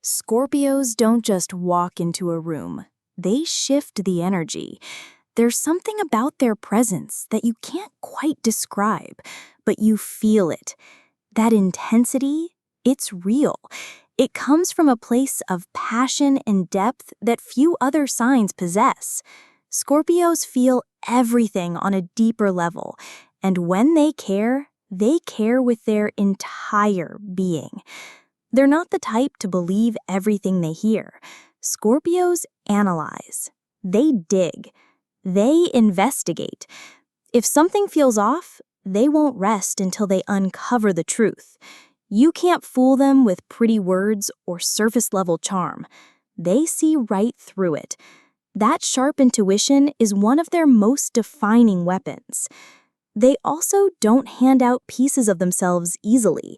Scorpios don't just walk into a room, they shift the energy. There's something about their presence that you can't quite describe, but you feel it. That intensity, it's real. It comes from a place of passion and depth that few other signs possess. Scorpios feel everything on a deeper level, and when they care with their entire being. They're not the type to believe everything they hear. Scorpios analyze. They dig. They investigate. If something feels off, they won't rest until they uncover the truth. You can't fool them with pretty words or surface-level charm. They see right through it. That sharp intuition is one of their most defining weapons. They also don't hand out pieces of themselves easily.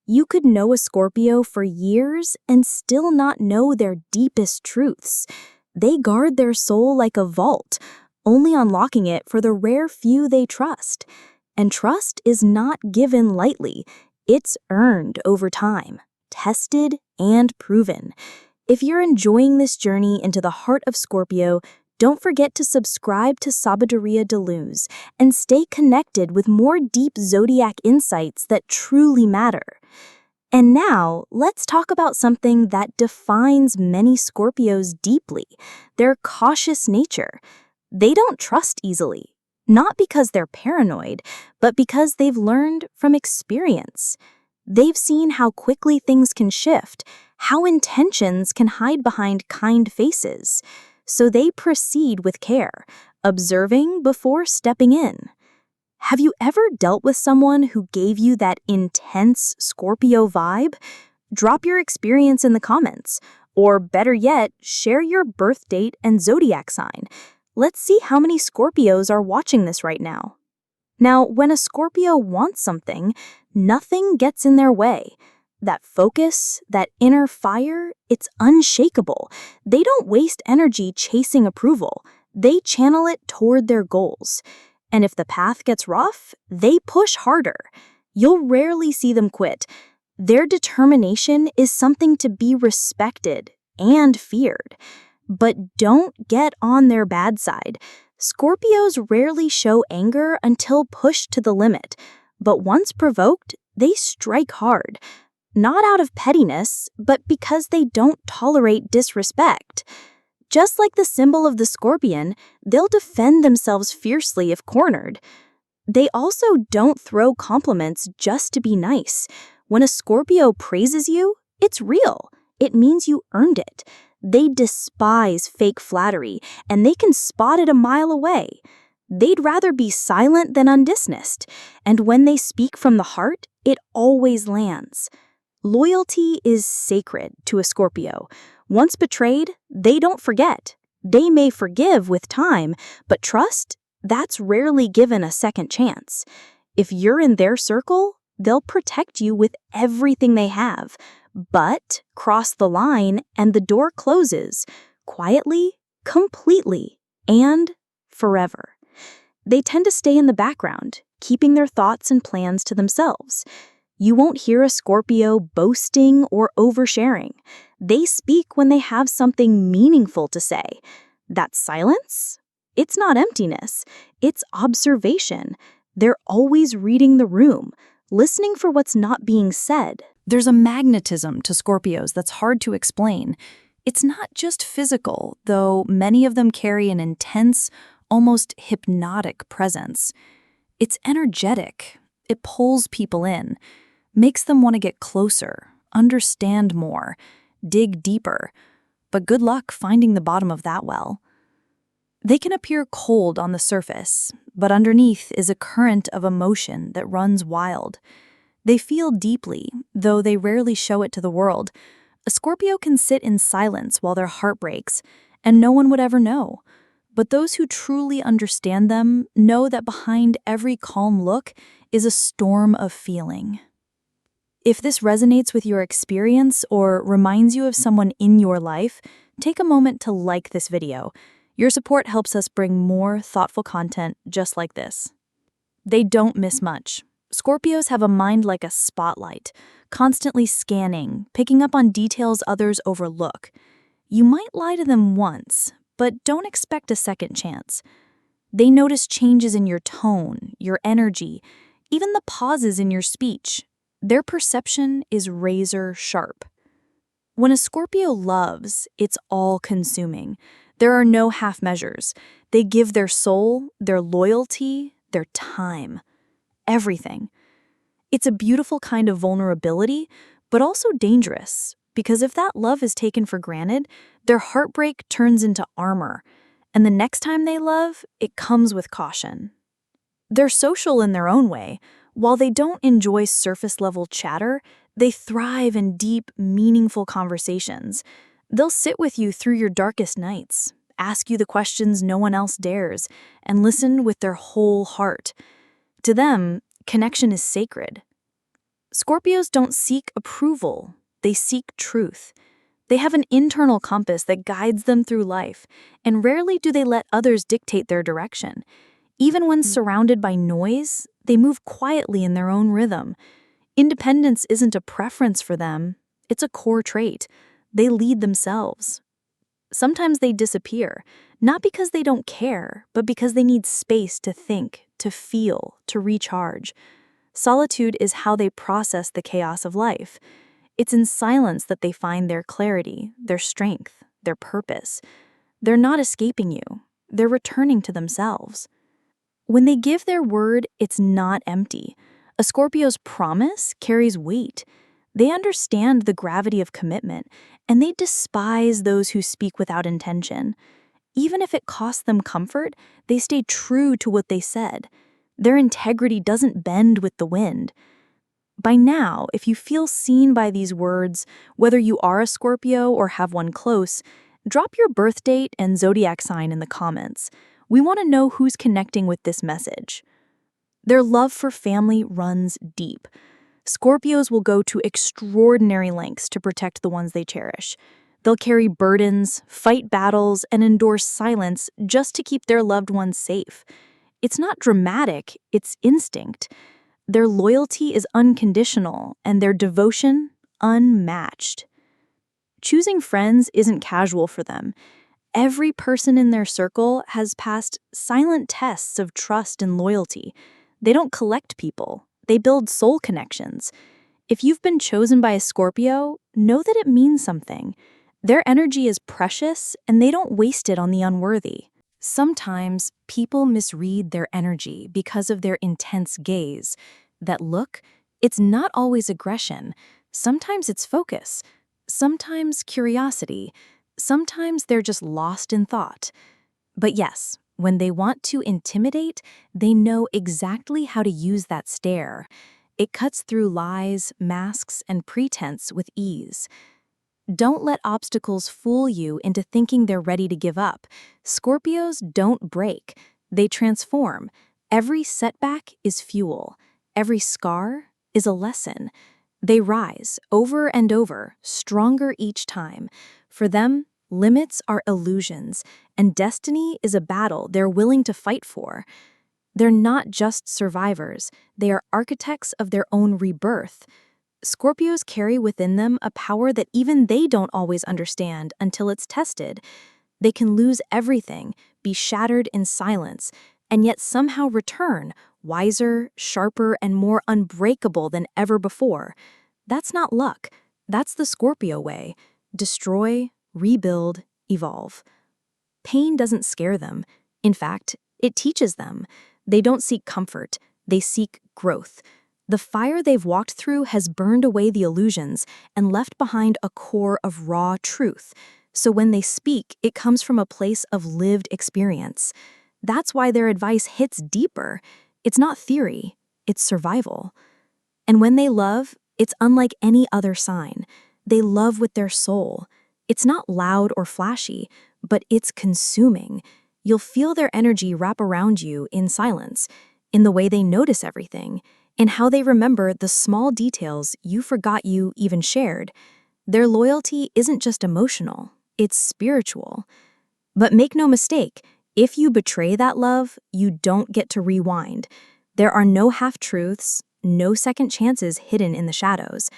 You could know a Scorpio for years and still not know their deepest truths. They guard their soul like a vault, only unlocking it for the rare few they trust. And trust is not given lightly. It's earned over time, tested and proven. If you're enjoying this journey into the heart of Scorpio, don't forget to subscribe to Sabiduría de Luz and stay connected with more deep zodiac insights that truly matter. And now, let's talk about something that defines many Scorpios deeply, their cautious nature. They don't trust easily, not because they're paranoid, but because they've learned from experience. They've seen how quickly things can shift, how intentions can hide behind kind faces. So they proceed with care, observing before stepping in. Have you ever dealt with someone who gave you that intense Scorpio vibe? Drop your experience in the comments, or better yet, share your birth date and zodiac sign. Let's see how many Scorpios are watching this right now. Now, when a Scorpio wants something, nothing gets in their way. That focus, that inner fire, it's unshakable. They don't waste energy chasing approval. They channel it toward their goals. And if the path gets rough, they push harder. You'll rarely see them quit. Their determination is something to be respected and feared. But don't get on their bad side. Scorpios rarely show anger until pushed to the limit. But once provoked, they strike hard. Not out of pettiness, but because they don't tolerate disrespect. Just like the symbol of the scorpion, they'll defend themselves fiercely if cornered. They also don't throw compliments just to be nice. When a Scorpio praises you, it's real. It means you earned it. They despise fake flattery, and they can spot it a mile away. They'd rather be silent than undismissed, and when they speak from the heart, it always lands. Loyalty is sacred to a Scorpio. Once betrayed, they don't forget. They may forgive with time, but trust, that's rarely given a second chance. If you're in their circle, they'll protect you with everything they have. But cross the line and the door closes, quietly, completely, and forever. They tend to stay in the background, keeping their thoughts and plans to themselves. You won't hear a Scorpio boasting or oversharing. They speak when they have something meaningful to say. That silence? It's not emptiness. It's observation. They're always reading the room, listening for what's not being said. There's a magnetism to Scorpios that's hard to explain. It's not just physical, though many of them carry an intense, almost hypnotic presence. It's energetic. It pulls people in. Makes them want to get closer, understand more, dig deeper, but good luck finding the bottom of that well. They can appear cold on the surface, but underneath is a current of emotion that runs wild. They feel deeply, though they rarely show it to the world. A Scorpio can sit in silence while their heart breaks, and no one would ever know. But those who truly understand them know that behind every calm look is a storm of feeling. If this resonates with your experience or reminds you of someone in your life, take a moment to like this video. Your support helps us bring more thoughtful content just like this. They don't miss much. Scorpios have a mind like a spotlight, constantly scanning, picking up on details others overlook. You might lie to them once, but don't expect a second chance. They notice changes in your tone, your energy, even the pauses in your speech. Their perception is razor sharp. When a Scorpio loves, it's all-consuming. There are no half measures. They give their soul, their loyalty, their time, everything. It's a beautiful kind of vulnerability, but also dangerous, because if that love is taken for granted, their heartbreak turns into armor, and the next time they love, it comes with caution. They're social in their own way. While they don't enjoy surface-level chatter, they thrive in deep, meaningful conversations. They'll sit with you through your darkest nights, ask you the questions no one else dares, and listen with their whole heart. To them, connection is sacred. Scorpios don't seek approval, they seek truth. They have an internal compass that guides them through life, and rarely do they let others dictate their direction. Even when surrounded by noise, they move quietly in their own rhythm. Independence isn't a preference for them, it's a core trait. They lead themselves. Sometimes they disappear, not because they don't care, but because they need space to think, to feel, to recharge. Solitude is how they process the chaos of life. It's in silence that they find their clarity, their strength, their purpose. They're not escaping you, they're returning to themselves. When they give their word, it's not empty. A Scorpio's promise carries weight. They understand the gravity of commitment, and they despise those who speak without intention. Even if it costs them comfort, they stay true to what they said. Their integrity doesn't bend with the wind. By now, if you feel seen by these words, whether you are a Scorpio or have one close, drop your birth date and zodiac sign in the comments. We want to know who's connecting with this message. Their love for family runs deep. Scorpios will go to extraordinary lengths to protect the ones they cherish. They'll carry burdens, fight battles, and endure silence just to keep their loved ones safe. It's not dramatic, it's instinct. Their loyalty is unconditional, and their devotion unmatched. Choosing friends isn't casual for them. Every person in their circle has passed silent tests of trust and loyalty. They don't collect people, they build soul connections. If you've been chosen by a Scorpio, know that it means something. Their energy is precious, and they don't waste it on the unworthy. Sometimes people misread their energy because of their intense gaze. That look, it's not always aggression. Sometimes it's focus. Sometimes curiosity. Sometimes they're just lost in thought. But yes, when they want to intimidate, they know exactly how to use that stare. It cuts through lies, masks, and pretense with ease. Don't let obstacles fool you into thinking they're ready to give up. Scorpios don't break, they transform. Every setback is fuel. Every scar is a lesson. They rise over and over, stronger each time. For them, limits are illusions, and destiny is a battle they're willing to fight for. They're not just survivors, they are architects of their own rebirth. Scorpios carry within them a power that even they don't always understand until it's tested. They can lose everything, be shattered in silence, and yet somehow return, wiser, sharper, and more unbreakable than ever before. That's not luck. That's the Scorpio way. Destroy, rebuild, evolve. Pain doesn't scare them. In fact, it teaches them. They don't seek comfort. They seek growth. The fire they've walked through has burned away the illusions and left behind a core of raw truth. So when they speak, it comes from a place of lived experience. That's why their advice hits deeper. It's not theory, it's survival. And when they love, it's unlike any other sign. They love with their soul. It's not loud or flashy, but it's consuming. You'll feel their energy wrap around you in silence, in the way they notice everything, in how they remember the small details you forgot you even shared. Their loyalty isn't just emotional, it's spiritual. But make no mistake, if you betray that love, you don't get to rewind. There are no half-truths, no second chances hidden in the shadows.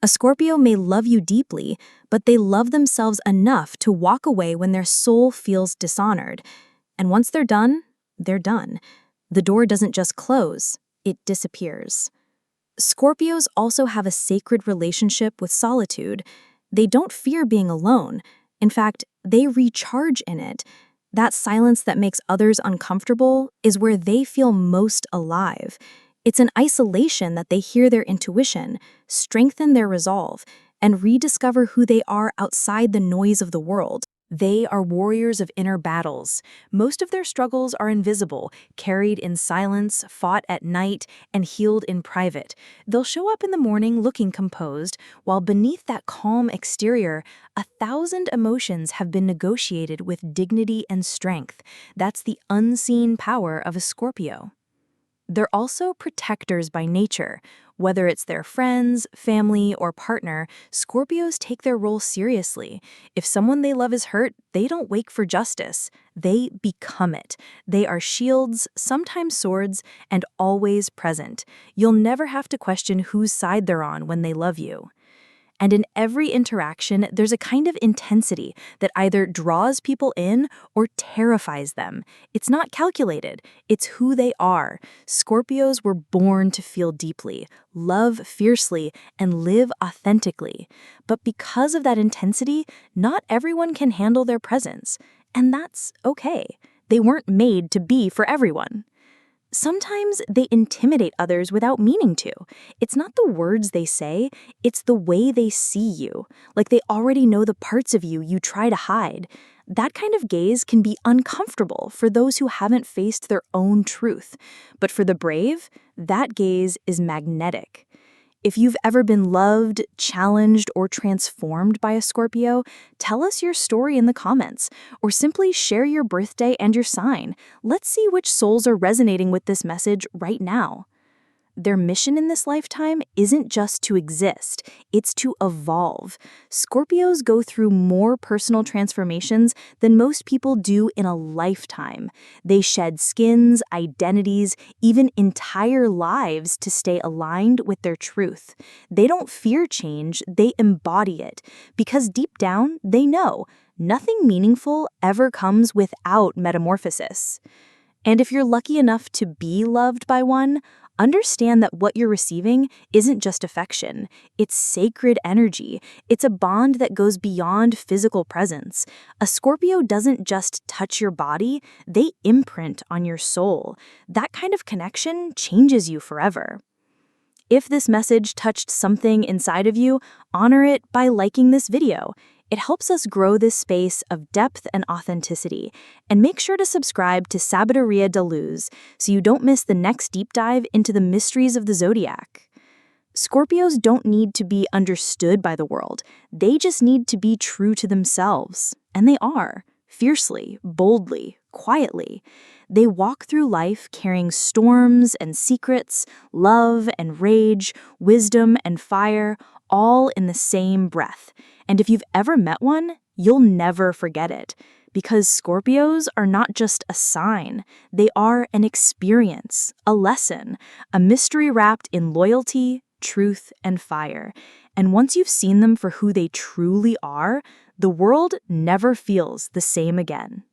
A Scorpio may love you deeply, but they love themselves enough to walk away when their soul feels dishonored. And once they're done, they're done. The door doesn't just close, it disappears. Scorpios also have a sacred relationship with solitude. They don't fear being alone. In fact, they recharge in it. That silence that makes others uncomfortable is where they feel most alive. It's in isolation that they hear their intuition, strengthen their resolve, and rediscover who they are outside the noise of the world. They are warriors of inner battles. Most of their struggles are invisible, carried in silence, fought at night, and healed in private. They'll show up in the morning looking composed, while beneath that calm exterior, 1,000 emotions have been negotiated with dignity and strength. That's the unseen power of a Scorpio. They're also protectors by nature. Whether it's their friends, family, or partner, Scorpios take their role seriously. If someone they love is hurt, they don't wait for justice. They become it. They are shields, sometimes swords, and always present. You'll never have to question whose side they're on when they love you. And in every interaction, there's a kind of intensity that either draws people in or terrifies them. It's not calculated, it's who they are. Scorpios were born to feel deeply, love fiercely, and live authentically. But because of that intensity, not everyone can handle their presence. And that's okay. They weren't made to be for everyone. Sometimes they intimidate others without meaning to. It's not the words they say, it's the way they see you. Like they already know the parts of you you try to hide. That kind of gaze can be uncomfortable for those who haven't faced their own truth. But for the brave, that gaze is magnetic. If you've ever been loved, challenged, or transformed by a Scorpio, tell us your story in the comments, or simply share your birthday and your sign. Let's see which souls are resonating with this message right now. Their mission in this lifetime isn't just to exist, it's to evolve. Scorpios go through more personal transformations than most people do in a lifetime. They shed skins, identities, even entire lives to stay aligned with their truth. They don't fear change, they embody it. Because deep down, they know nothing meaningful ever comes without metamorphosis. And if you're lucky enough to be loved by one, understand that what you're receiving isn't just affection. It's sacred energy. It's a bond that goes beyond physical presence. A Scorpio doesn't just touch your body, they imprint on your soul. That kind of connection changes you forever. If this message touched something inside of you, honor it by liking this video. It helps us grow this space of depth and authenticity. And make sure to subscribe to Sabiduría de Luz so you don't miss the next deep dive into the mysteries of the zodiac. Scorpios don't need to be understood by the world. They just need to be true to themselves. And they are, fiercely, boldly, quietly. They walk through life carrying storms and secrets, love and rage, wisdom and fire, all in the same breath. And if you've ever met one, you'll never forget it. Because Scorpios are not just a sign, they are an experience, a lesson, a mystery wrapped in loyalty, truth, and fire. And once you've seen them for who they truly are, the world never feels the same again.